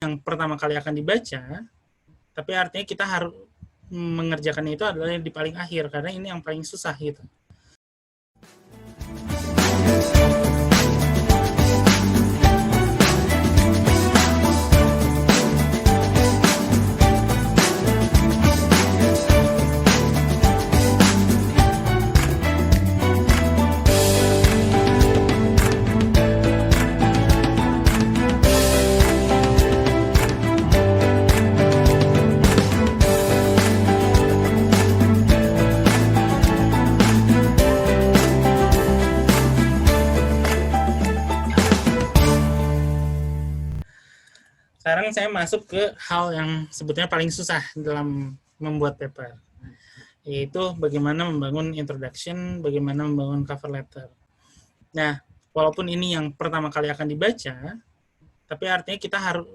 yang pertama kali akan dibaca, tapi artinya kita harus mengerjakannya itu adalah yang di paling akhir, karena ini yang paling susah gitu. Sekarang saya masuk ke hal yang sebetulnya paling susah dalam membuat paper, yaitu bagaimana membangun introduction, bagaimana membangun cover letter. Nah, walaupun ini yang pertama kali akan dibaca, tapi artinya kita harus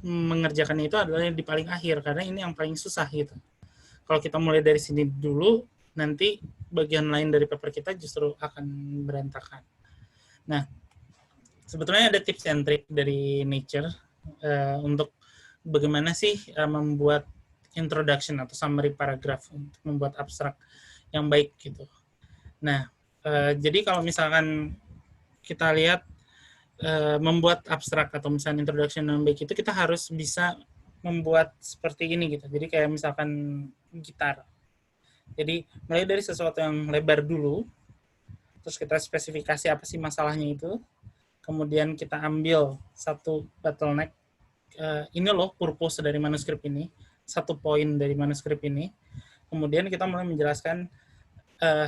mengerjakannya itu adalah yang di paling akhir, karena ini yang paling susah gitu. Kalau kita mulai dari sini dulu, nanti bagian lain dari paper kita justru akan berantakan. Nah, sebetulnya ada tips and trick dari Nature untuk bagaimana sih membuat introduction atau summary paragraph untuk membuat abstrak yang baik gitu. Nah, jadi kalau misalkan kita lihat membuat abstrak atau misalnya introduction yang baik itu kita harus bisa membuat seperti ini gitu. Jadi kayak misalkan gitar. Jadi mulai dari sesuatu yang lebar dulu, terus kita spesifikasi apa sih masalahnya itu, kemudian kita ambil satu bottleneck, ini loh purpose dari manuskrip ini, satu poin dari manuskrip ini, kemudian kita mulai menjelaskan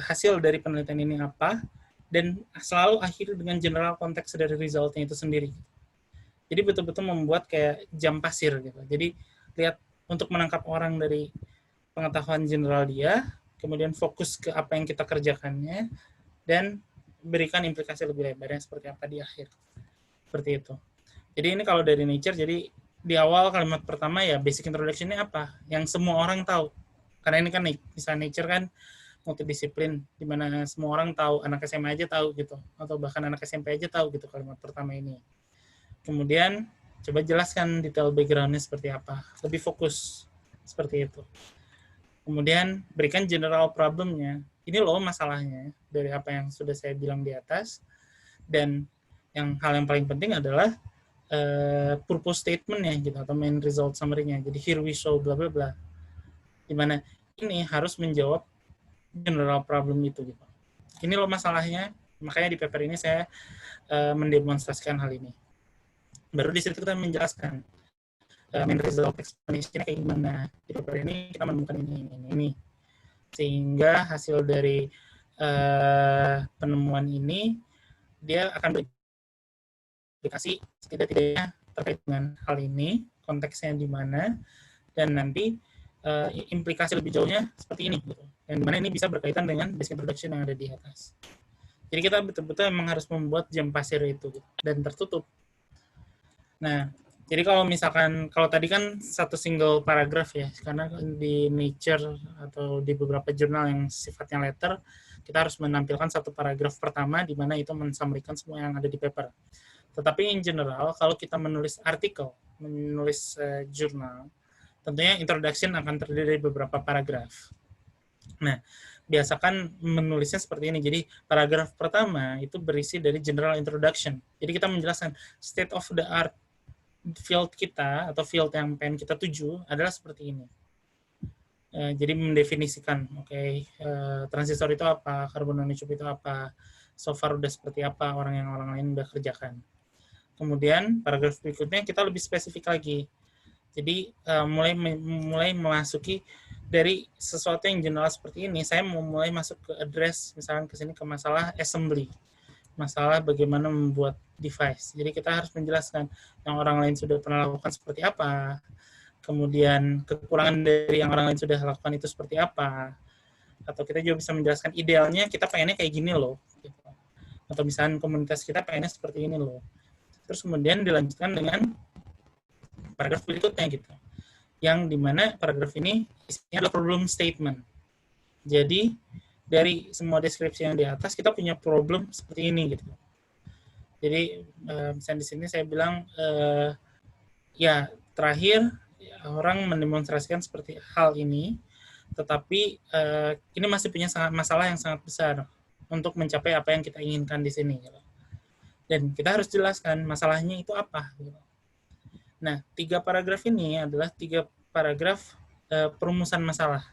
hasil dari penelitian ini apa, dan selalu akhir dengan general konteks dari resultnya itu sendiri. Jadi betul-betul membuat kayak jam pasir gitu. Jadi lihat untuk menangkap orang dari pengetahuan general dia, kemudian fokus ke apa yang kita kerjakannya, dan berikan implikasi lebih lebarnya seperti apa di akhir. Seperti itu. Jadi ini kalau dari Nature, jadi di awal kalimat pertama ya basic introduction-nya apa? Yang semua orang tahu. Karena ini kan misalnya Nature kan multidisiplin, di mana semua orang tahu, anak SMA aja tahu gitu, atau bahkan anak SMP aja tahu gitu kalimat pertama ini. Kemudian coba jelaskan detail background-nya seperti apa, lebih fokus seperti itu. Kemudian berikan general problem-nya, ini loh masalahnya dari apa yang sudah saya bilang di atas, dan hal yang paling penting adalah purpose statement-nya gitu, atau main result summary-nya. Jadi here we show bla bla bla, dimana ini harus menjawab general problem itu gitu. Ini loh masalahnya, makanya di paper ini saya mendemonstrasikan hal ini. Baru di situ kita menjelaskan main result explanation-nya kayak gimana. Di paper ini kita menemukan ini. Sehingga hasil dari penemuan ini dia akan berimplikasi tidak-tidaknya terkait dengan hal ini, konteksnya di mana, dan nanti implikasi lebih jauhnya seperti ini gitu. Dan dimana ini bisa berkaitan dengan basic introduction yang ada di atas. Jadi kita betul-betul memang harus membuat jam pasir itu gitu, dan tertutup. Nah, jadi kalau misalkan, kalau tadi kan satu single paragraph ya, karena di Nature atau di beberapa jurnal yang sifatnya letter, kita harus menampilkan satu paragraph pertama di mana itu mensummarikan semua yang ada di paper. Tetapi in general, kalau kita menulis artikel, menulis jurnal, tentunya introduction akan terdiri dari beberapa paragraph. Nah, biasakan menulisnya seperti ini. Jadi paragraf pertama itu berisi dari general introduction. Jadi kita menjelaskan state of the art field kita atau field yang pengen kita tuju adalah seperti ini. Jadi mendefinisikan, transistor itu apa, carbon nanotube itu apa, so far udah seperti apa, orang lain udah kerjakan. Kemudian paragraf berikutnya kita lebih spesifik lagi. Jadi mulai memasuki dari sesuatu yang general seperti ini, saya mau mulai masuk ke address, misalkan ke sini ke masalah assembly, masalah bagaimana membuat device. Jadi kita harus menjelaskan yang orang lain sudah pernah lakukan seperti apa, kemudian kekurangan dari yang orang lain sudah lakukan itu seperti apa, atau kita juga bisa menjelaskan idealnya kita pengennya kayak gini loh, gitu. Atau misalnya komunitas kita pengennya seperti ini loh. Terus kemudian dilanjutkan dengan paragraf berikutnya gitu, yang dimana paragraf ini isinya adalah problem statement. Jadi dari semua deskripsi yang di atas kita punya problem seperti ini gitu. Jadi misalnya di sini saya bilang ya terakhir orang mendemonstrasikan seperti hal ini, tetapi ini masih punya masalah yang sangat besar untuk mencapai apa yang kita inginkan di sini. Dan kita harus jelaskan masalahnya itu apa. Nah, 3 paragraf ini adalah 3 paragraf perumusan masalah.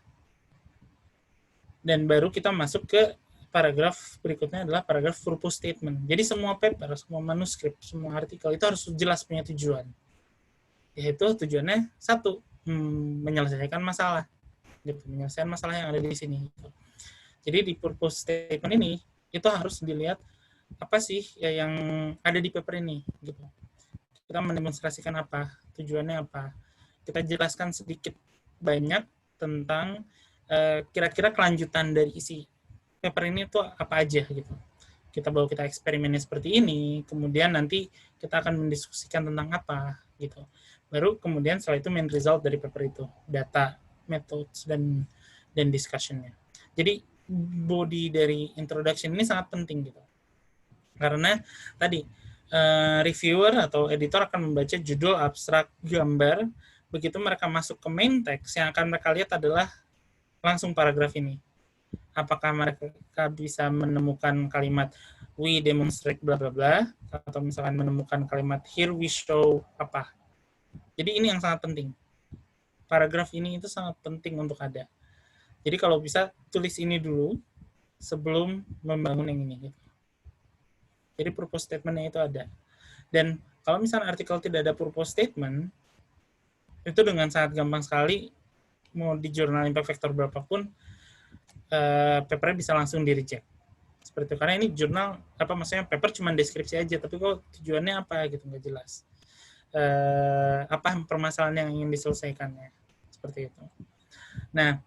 Dan baru kita masuk ke paragraf berikutnya adalah paragraf purpose statement. Jadi semua paper, semua manuskrip, semua artikel itu harus jelas punya tujuan. Yaitu tujuannya satu, menyelesaikan masalah. Gitu, menyelesaikan masalah yang ada di sini. Gitu. Jadi di purpose statement ini itu harus dilihat apa sih yang ada di paper ini. Gitu. Kita mendemonstrasikan apa, tujuannya apa. Kita jelaskan sedikit banyak tentang kira-kira kelanjutan dari isi paper ini tuh apa aja gitu. Kita eksperimennya seperti ini, kemudian nanti kita akan mendiskusikan tentang apa gitu. Baru kemudian setelah itu main result dari paper itu, data, methods dan discussion-nya. Jadi body dari introduction ini sangat penting gitu. Karena tadi reviewer atau editor akan membaca judul, abstrak, gambar, begitu mereka masuk ke main text, yang akan mereka lihat adalah langsung paragraf ini. Apakah mereka bisa menemukan kalimat we demonstrate bla bla bla, atau misalkan menemukan kalimat here we show apa. Jadi ini yang sangat penting. Paragraf ini itu sangat penting untuk ada. Jadi kalau bisa tulis ini dulu sebelum membangun yang ini. Jadi purpose statement-nya itu ada. Dan kalau misalnya artikel tidak ada purpose statement, itu dengan sangat gampang sekali mau di jurnal impact factor berapapun, papernya bisa langsung di-reject. Seperti itu. Karena ini jurnal, maksudnya paper cuma deskripsi aja, tapi kok tujuannya apa gitu, nggak jelas. Apa permasalahan yang ingin diselesaikannya. Seperti itu. Nah,